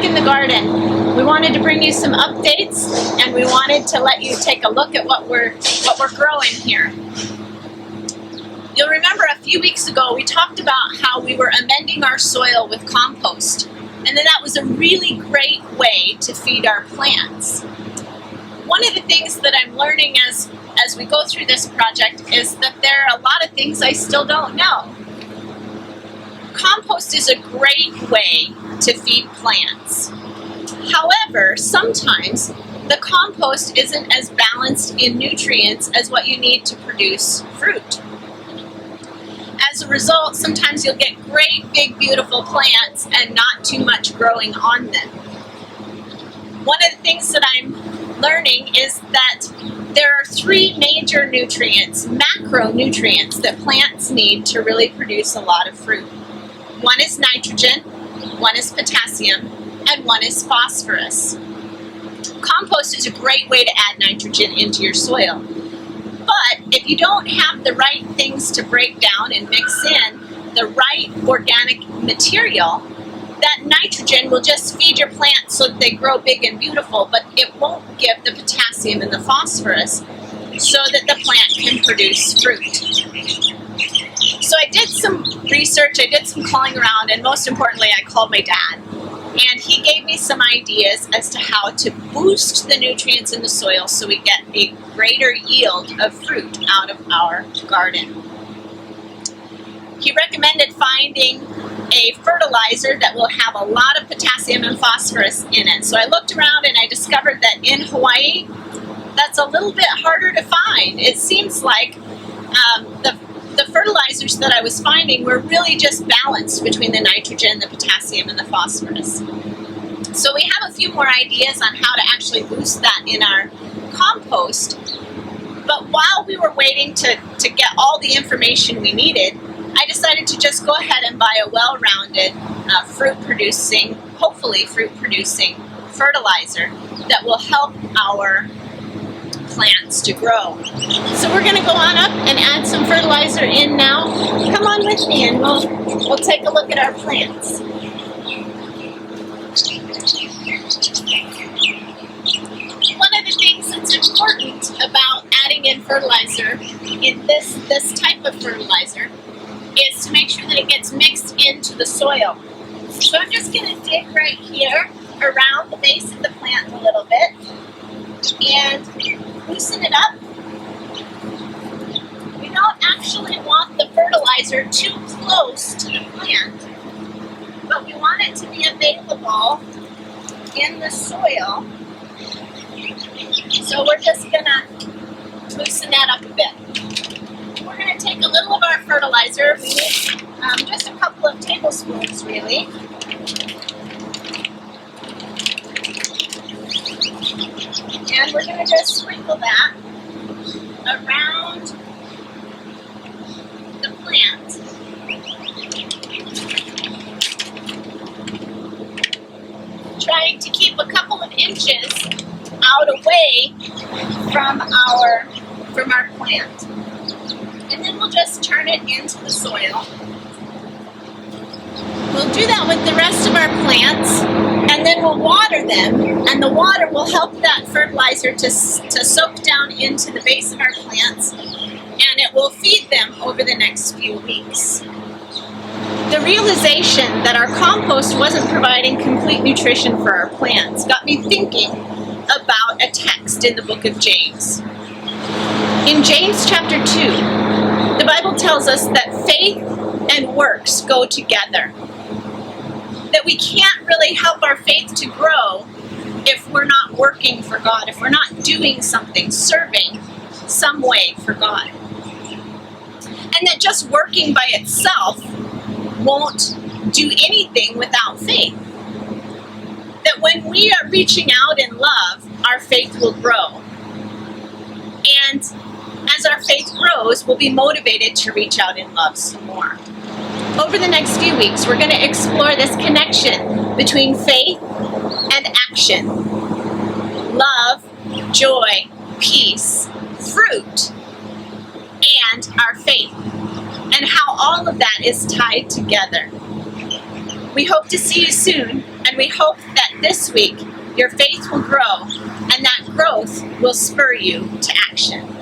in the garden. We wanted to bring you some updates, and we wanted to let you take a look at what we're growing here. You'll remember a few weeks ago we talked about how we were amending our soil with compost, and that was a really great way to feed our plants. One of the things that I'm learning as we go through this project is that there are a lot of things I still don't know. Compost is a great way to feed plants. However, sometimes the compost isn't as balanced in nutrients as what you need to produce fruit. As a result, sometimes you'll get great, big, beautiful plants and not too much growing on them. One of the things that I'm learning is that there are three major nutrients, macronutrients, that plants need to really produce a lot of fruit. One is nitrogen, one is potassium, and one is phosphorus. Compost is a great way to add nitrogen into your soil. But if you don't have the right things to break down and mix in the right organic material, that nitrogen will just feed your plants so that they grow big and beautiful, but it won't give the potassium and the phosphorus so that the plant can produce fruit. So I did some research, I did some calling around, and most importantly, I called my dad. And he gave me some ideas as to how to boost the nutrients in the soil so we get a greater yield of fruit out of our garden. He recommended finding a fertilizer that will have a lot of potassium and phosphorus in it. So I looked around and I discovered that in Hawaii, that's a little bit harder to find. It seems like the fertilizers that I was finding were really just balanced between the nitrogen, the potassium, and the phosphorus. So we have a few more ideas on how to actually boost that in our compost. But while we were waiting to get all the information we needed, I decided to just go ahead and buy a well-rounded hopefully fruit-producing fertilizer that will help our plants to grow. So we're going to go on up and add some fertilizer in now. Come on with me and we'll take a look at our plants. One of the things that's important about adding in fertilizer, in this type of fertilizer, is to make sure that it gets mixed into the soil. So I'm just going to dig right here around the base of the plant a little bit and loosen it up. We don't actually want the fertilizer too close to the plant, but we want it to be available in the soil. So we're just going to loosen that up a bit. We're going to take a little of our fertilizer. We need just a couple of tablespoons, really. And we're going to just sprinkle that around the plant. Trying to keep a couple of inches out away from our plant. And then we'll just turn it into the soil. We'll do that with the rest of our plants, and then we'll water them, and the water will help that fertilizer to soak down into the base of our plants, and it will feed them over the next few weeks. The realization that our compost wasn't providing complete nutrition for our plants got me thinking about a text in the book of James. In James chapter 2, the Bible tells us that faith and works go together. That we can't really help our faith to grow if we're not working for God, if we're not doing something, serving some way for God. And that just working by itself won't do anything without faith. That when we are reaching out in love, our faith will grow. And as our faith grows, we'll be motivated to reach out in love some more. Over the next few weeks, we're going to explore this connection between faith and action. Love, joy, peace, fruit, and our faith. And how all of that is tied together. We hope to see you soon, and we hope that this week, your faith will grow, and that growth will spur you to action.